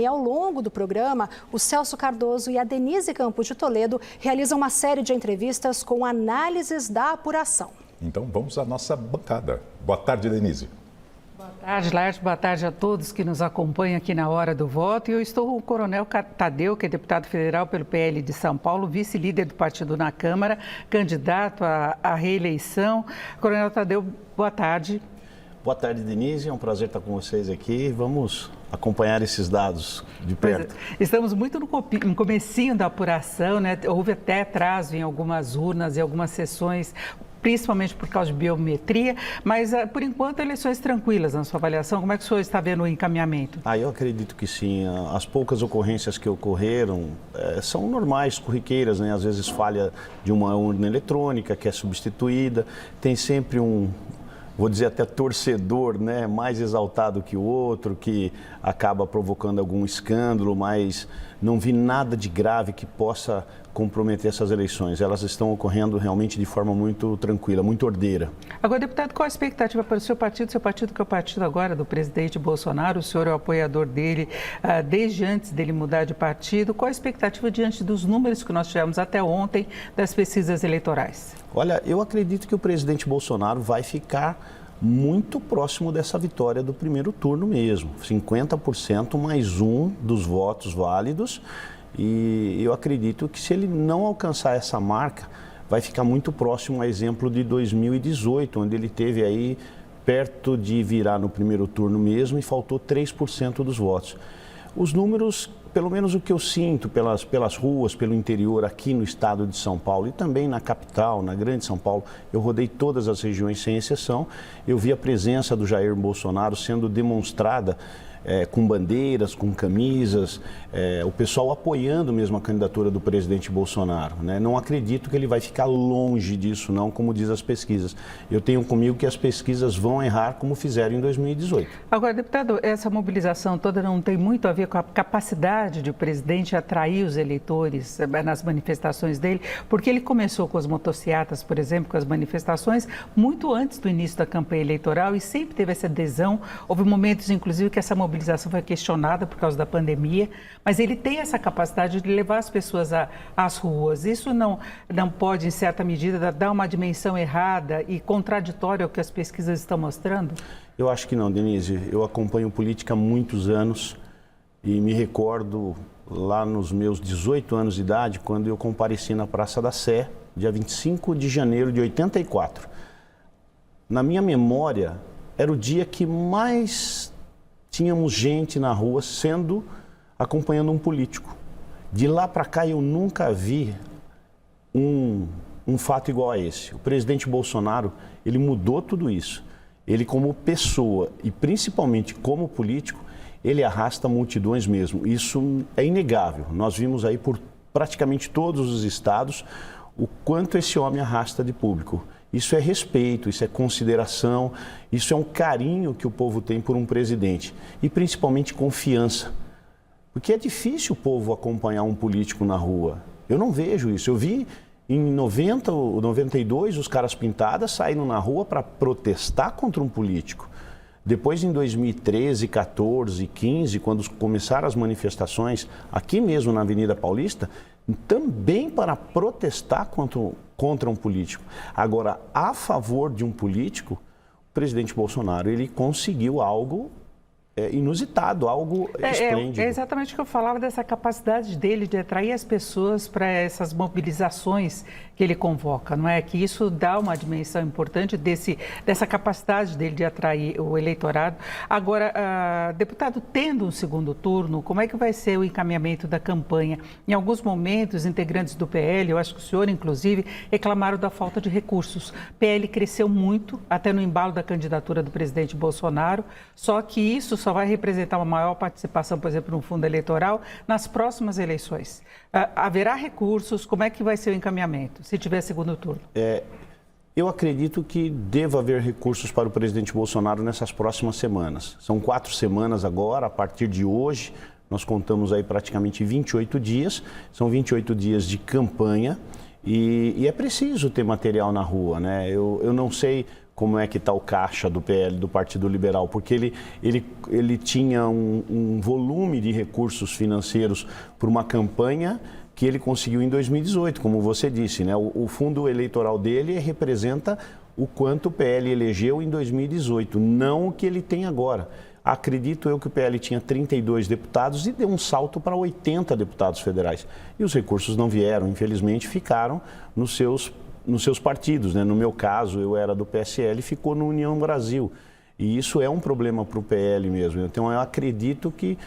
E ao longo do programa, o Celso Cardoso e a Denise Campos de Toledo realizam uma série de entrevistas com análises da apuração. Então vamos à nossa bancada. Boa tarde, Denise. Boa tarde, Laerte. Boa tarde a todos que nos acompanham aqui na Hora do Voto. E eu estou com o Coronel Tadeu, que é deputado federal pelo PL de São Paulo, vice-líder do partido na Câmara, candidato à reeleição. Coronel Tadeu, boa tarde. Boa tarde, Denise. É um prazer estar com vocês aqui. Vamos acompanhar esses dados de perto. Estamos muito no comecinho da apuração, né? Houve até atraso em algumas urnas e algumas sessões, principalmente por causa de biometria, mas, por enquanto, eleições tranquilas na sua avaliação. Como é que o senhor está vendo o encaminhamento? Eu acredito que sim. As poucas ocorrências que ocorreram são normais, corriqueiras, né? Às vezes falha de uma urna eletrônica que é substituída, tem sempre vou dizer até torcedor, né, mais exaltado que o outro, que acaba provocando algum escândalo, mas não vi nada de grave que possa comprometer essas eleições. Elas estão ocorrendo realmente de forma muito tranquila, muito ordeira. Agora, deputado, qual a expectativa para o seu partido? Seu partido que é o partido agora do presidente Bolsonaro, o senhor é o apoiador dele desde antes dele mudar de partido. Qual a expectativa diante dos números que nós tivemos até ontem das pesquisas eleitorais? Olha, eu acredito que o presidente Bolsonaro vai ficar muito próximo dessa vitória do primeiro turno mesmo. 50% mais um dos votos válidos. E eu acredito que se ele não alcançar essa marca, vai ficar muito próximo a exemplo de 2018, onde ele teve aí perto de virar no primeiro turno mesmo e faltou 3% dos votos. Os números, pelo menos o que eu sinto pelas ruas, pelo interior aqui no estado de São Paulo e também na capital, na grande São Paulo, eu rodei todas as regiões sem exceção, eu vi a presença do Jair Bolsonaro sendo demonstrada com bandeiras, com camisas, o pessoal apoiando mesmo a candidatura do presidente Bolsonaro, né? Não acredito que ele vai ficar longe disso, não, como diz as pesquisas. Eu tenho comigo que as pesquisas vão errar como fizeram em 2018. Agora, deputado, essa mobilização toda não tem muito a ver com a capacidade de o presidente atrair os eleitores nas manifestações dele, porque ele começou com as motocicletas, por exemplo, com as manifestações, muito antes do início da campanha eleitoral e sempre teve essa adesão. Houve momentos, inclusive, que essa mobilização foi questionada por causa da pandemia, mas ele tem essa capacidade de levar as pessoas às ruas. Isso não pode, em certa medida, dar uma dimensão errada e contraditória ao que as pesquisas estão mostrando? Eu acho que não, Denise. Eu acompanho política há muitos anos e me recordo lá nos meus 18 anos de idade, quando eu compareci na Praça da Sé, dia 25 de janeiro de 84. Na minha memória, era o dia que mais tínhamos gente na rua acompanhando um político. De lá para cá eu nunca vi um fato igual a esse. O presidente Bolsonaro, ele mudou tudo isso. Ele como pessoa e principalmente como político, ele arrasta multidões mesmo. Isso é inegável. Nós vimos aí por praticamente todos os estados o quanto esse homem arrasta de público. Isso é respeito, isso é consideração, isso é um carinho que o povo tem por um presidente e principalmente confiança. Porque é difícil o povo acompanhar um político na rua. Eu não vejo isso. Eu vi em 90 ou 92 os caras pintadas saindo na rua para protestar contra um político. Depois, em 2013, 14, 15, quando começaram as manifestações aqui mesmo na Avenida Paulista, também para protestar contra um político. Agora, a favor de um político, o presidente Bolsonaro, ele conseguiu algo inusitado, algo esplêndido. É exatamente o que eu falava dessa capacidade dele de atrair as pessoas para essas mobilizações que ele convoca, não é? Que isso dá uma dimensão importante dessa capacidade dele de atrair o eleitorado. Agora, deputado, tendo um segundo turno, como é que vai ser o encaminhamento da campanha? Em alguns momentos, integrantes do PL, eu acho que o senhor, inclusive, reclamaram da falta de recursos. O PL cresceu muito, até no embalo da candidatura do presidente Bolsonaro, só que isso só vai representar uma maior participação, por exemplo, no fundo eleitoral nas próximas eleições. Haverá recursos? Como é que vai ser o encaminhamento, se tiver segundo turno? Eu acredito que deva haver recursos para o presidente Bolsonaro nessas próximas semanas. São 4 semanas agora, a partir de hoje, nós contamos aí praticamente 28 dias. São 28 dias de campanha e é preciso ter material na rua, né? Eu não sei como é que está o caixa do PL, do Partido Liberal, porque ele tinha um volume de recursos financeiros para uma campanha que ele conseguiu em 2018, como você disse, né? O fundo eleitoral dele representa o quanto o PL elegeu em 2018, não o que ele tem agora. Acredito eu que o PL tinha 32 deputados e deu um salto para 80 deputados federais. E os recursos não vieram, infelizmente, ficaram nos seus partidos, né? No meu caso, eu era do PSL e ficou no União Brasil. E isso é um problema para o PL mesmo. Então, eu acredito que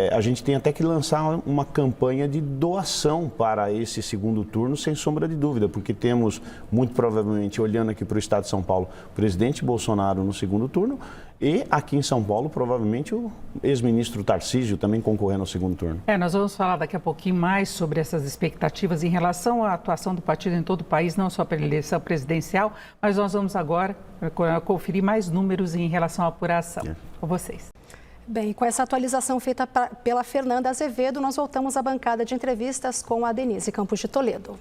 a gente tem até que lançar uma campanha de doação para esse segundo turno, sem sombra de dúvida, porque temos, muito provavelmente, olhando aqui para o estado de São Paulo, o presidente Bolsonaro no segundo turno e aqui em São Paulo, provavelmente, o ex-ministro Tarcísio também concorrendo ao segundo turno. Nós vamos falar daqui a pouquinho mais sobre essas expectativas em relação à atuação do partido em todo o país, não só para a eleição presidencial, mas nós vamos agora conferir mais números em relação à apuração. Com vocês. Bem, com essa atualização feita pela Fernanda Azevedo, nós voltamos à bancada de entrevistas com a Denise Campos de Toledo.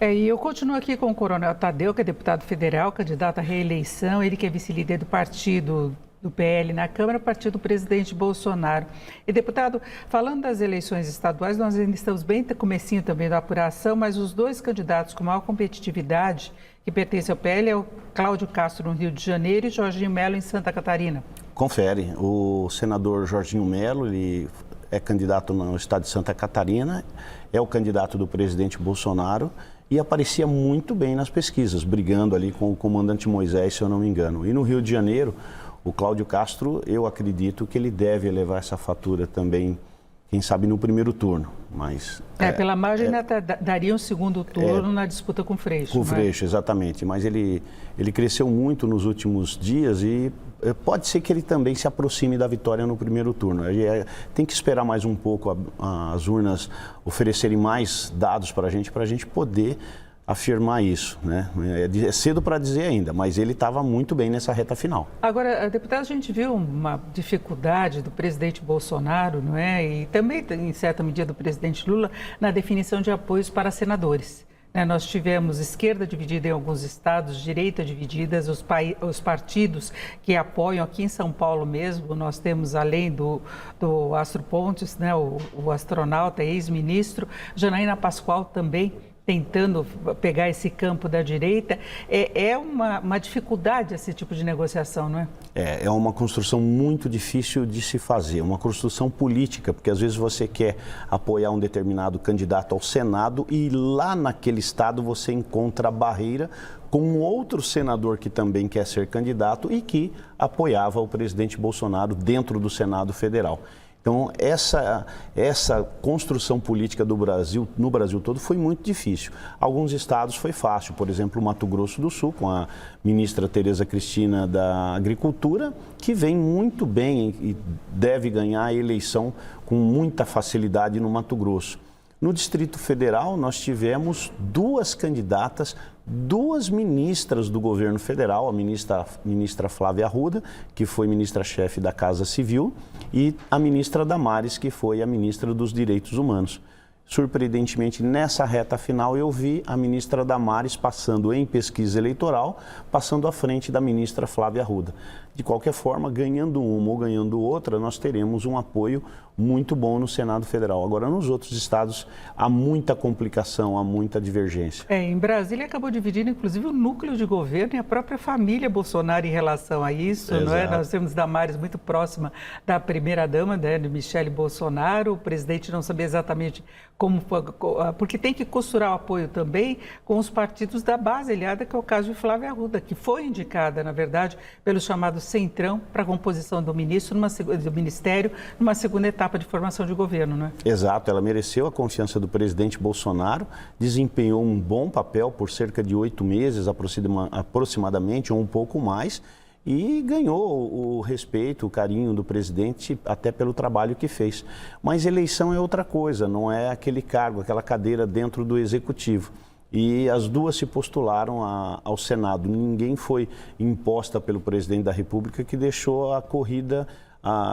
E eu continuo aqui com o Coronel Tadeu, que é deputado federal, candidato à reeleição, ele que é vice-líder do partido do PL na Câmara, partido do presidente Bolsonaro. E, deputado, falando das eleições estaduais, nós ainda estamos bem no comecinho também da apuração, mas os dois candidatos com maior competitividade que pertencem ao PL é o Cláudio Castro no Rio de Janeiro e Jorginho Melo em Santa Catarina. Confere, o senador Jorginho Melo, ele é candidato no estado de Santa Catarina, é o candidato do presidente Bolsonaro e aparecia muito bem nas pesquisas, brigando ali com o comandante Moisés, se eu não me engano. E no Rio de Janeiro, o Cláudio Castro, eu acredito que ele deve elevar essa fatura também, quem sabe no primeiro turno. Mas pela margem daria um segundo turno na disputa com o Freixo. Com o Freixo, exatamente. Mas ele cresceu muito nos últimos dias e pode ser que ele também se aproxime da vitória no primeiro turno. Tem que esperar mais um pouco as urnas oferecerem mais dados para a gente poder afirmar isso, né? É cedo para dizer ainda, mas ele estava muito bem nessa reta final. Agora, deputado, a gente viu uma dificuldade do presidente Bolsonaro, não é? E também, em certa medida, do presidente Lula, na definição de apoios para senadores. Nós tivemos esquerda dividida em alguns estados, direita divididas, os partidos que apoiam aqui em São Paulo mesmo, nós temos além do Astro Pontes, né, o astronauta, ex-ministro, Janaína Pascoal também tentando pegar esse campo da direita. É uma dificuldade esse tipo de negociação, não é? É uma construção muito difícil de se fazer, uma construção política, porque às vezes você quer apoiar um determinado candidato ao Senado e lá naquele estado você encontra a barreira com um outro senador que também quer ser candidato e que apoiava o presidente Bolsonaro dentro do Senado Federal. Então, essa construção política do Brasil, no Brasil todo, foi muito difícil. Alguns estados foi fácil, por exemplo, o Mato Grosso do Sul, com a ministra Tereza Cristina da Agricultura, que vem muito bem e deve ganhar a eleição com muita facilidade no Mato Grosso. No Distrito Federal, nós tivemos duas candidatas, duas ministras do governo federal, a ministra Flávia Arruda, que foi ministra-chefe da Casa Civil, e a ministra Damares, que foi a ministra dos Direitos Humanos. Surpreendentemente, nessa reta final, eu vi a ministra Damares passando em pesquisa eleitoral, passando à frente da ministra Flávia Arruda. De qualquer forma, ganhando uma ou ganhando outra, nós teremos um apoio muito bom no Senado Federal. Agora, nos outros estados, há muita complicação, há muita divergência. Em Brasília acabou dividindo, inclusive, o núcleo de governo e a própria família Bolsonaro em relação a isso, não é? Nós temos Damares muito próxima da primeira-dama, né, de Michele Bolsonaro. O presidente não sabia exatamente como, porque tem que costurar o apoio também com os partidos da base aliada, que é o caso de Flávia Arruda, que foi indicada, na verdade, pelo chamado Centrão para a composição do ministério numa segunda etapa de formação de governo, não é? Exato, ela mereceu a confiança do presidente Bolsonaro, desempenhou um bom papel por cerca de 8 meses aproximadamente, ou um pouco mais, e ganhou o respeito, o carinho do presidente, até pelo trabalho que fez. Mas eleição é outra coisa, não é aquele cargo, aquela cadeira dentro do executivo. E as duas se postularam ao Senado. Ninguém foi imposta pelo presidente da República, que deixou a corrida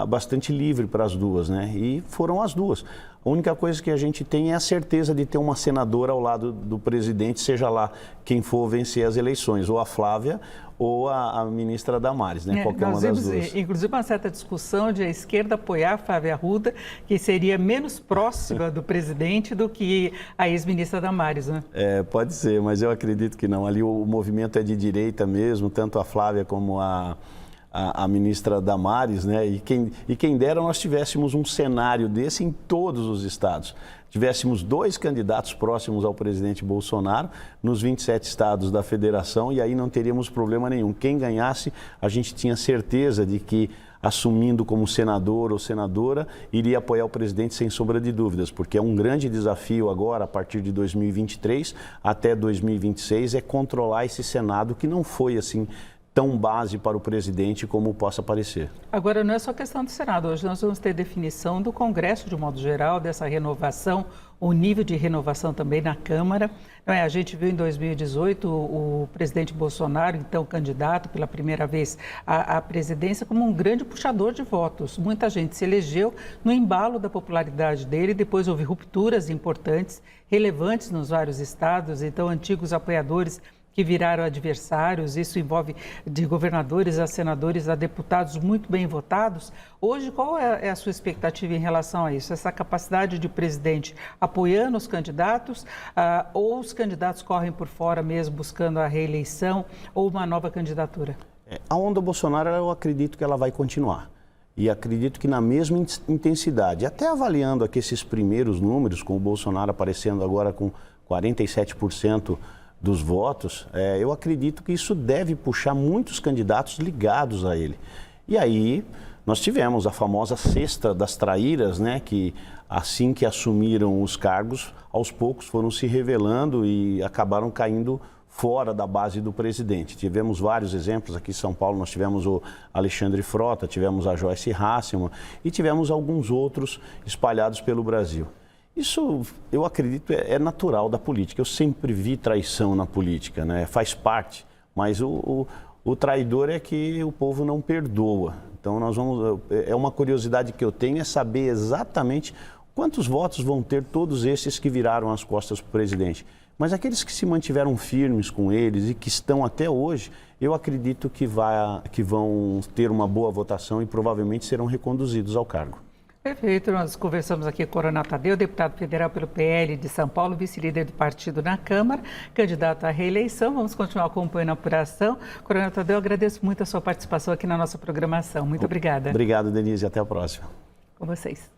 bastante livre para as duas, né? E foram as duas. A única coisa que a gente tem é a certeza de ter uma senadora ao lado do presidente, seja lá quem for vencer as eleições, ou a Flávia ou a ministra Damares, né? Qualquer uma das duas. Inclusive, uma certa discussão de a esquerda apoiar a Flávia Arruda, que seria menos próxima do presidente do que a ex-ministra Damares, né? Pode ser, mas eu acredito que não. Ali o movimento é de direita mesmo, tanto a Flávia como a ministra Damares, né? E quem dera nós tivéssemos um cenário desse em todos os estados. Tivéssemos 2 candidatos próximos ao presidente Bolsonaro nos 27 estados da federação e aí não teríamos problema nenhum. Quem ganhasse, a gente tinha certeza de que, assumindo como senador ou senadora, iria apoiar o presidente sem sombra de dúvidas, porque é um grande desafio agora, a partir de 2023 até 2026, é controlar esse Senado que não foi assim tão base para o presidente como possa parecer. Agora, não é só questão do Senado. Hoje nós vamos ter definição do Congresso, de modo geral, dessa renovação, o nível de renovação também na Câmara. A gente viu em 2018 o presidente Bolsonaro, então candidato pela primeira vez à presidência, como um grande puxador de votos. Muita gente se elegeu no embalo da popularidade dele, depois houve rupturas importantes, relevantes nos vários estados, então antigos apoiadores que viraram adversários, isso envolve de governadores a senadores a deputados muito bem votados. Hoje, qual é a sua expectativa em relação a isso? Essa capacidade de presidente apoiando os candidatos ou os candidatos correm por fora mesmo buscando a reeleição ou uma nova candidatura? A onda Bolsonaro, eu acredito que ela vai continuar. E acredito que na mesma intensidade, até avaliando aqui esses primeiros números, com o Bolsonaro aparecendo agora com 47% dos votos, eu acredito que isso deve puxar muitos candidatos ligados a ele. E aí nós tivemos a famosa cesta das traíras, né, que assim que assumiram os cargos, aos poucos foram se revelando e acabaram caindo fora da base do presidente. Tivemos vários exemplos aqui em São Paulo, nós tivemos o Alexandre Frota, tivemos a Joyce Hasselmann e tivemos alguns outros espalhados pelo Brasil. Isso, eu acredito, é natural da política. Eu sempre vi traição na política, né? Faz parte, mas o traidor é que o povo não perdoa. Então, é uma curiosidade que eu tenho, é saber exatamente quantos votos vão ter todos esses que viraram as costas para o presidente. Mas aqueles que se mantiveram firmes com eles e que estão até hoje, eu acredito que vão ter uma boa votação e provavelmente serão reconduzidos ao cargo. Perfeito, nós conversamos aqui com o Coronel Tadeu, deputado federal pelo PL de São Paulo, vice-líder do partido na Câmara, candidato à reeleição. Vamos continuar acompanhando a apuração. Coronel Tadeu, agradeço muito a sua participação aqui na nossa programação. Muito obrigada. Obrigado, Denise. Até a próxima. Com vocês.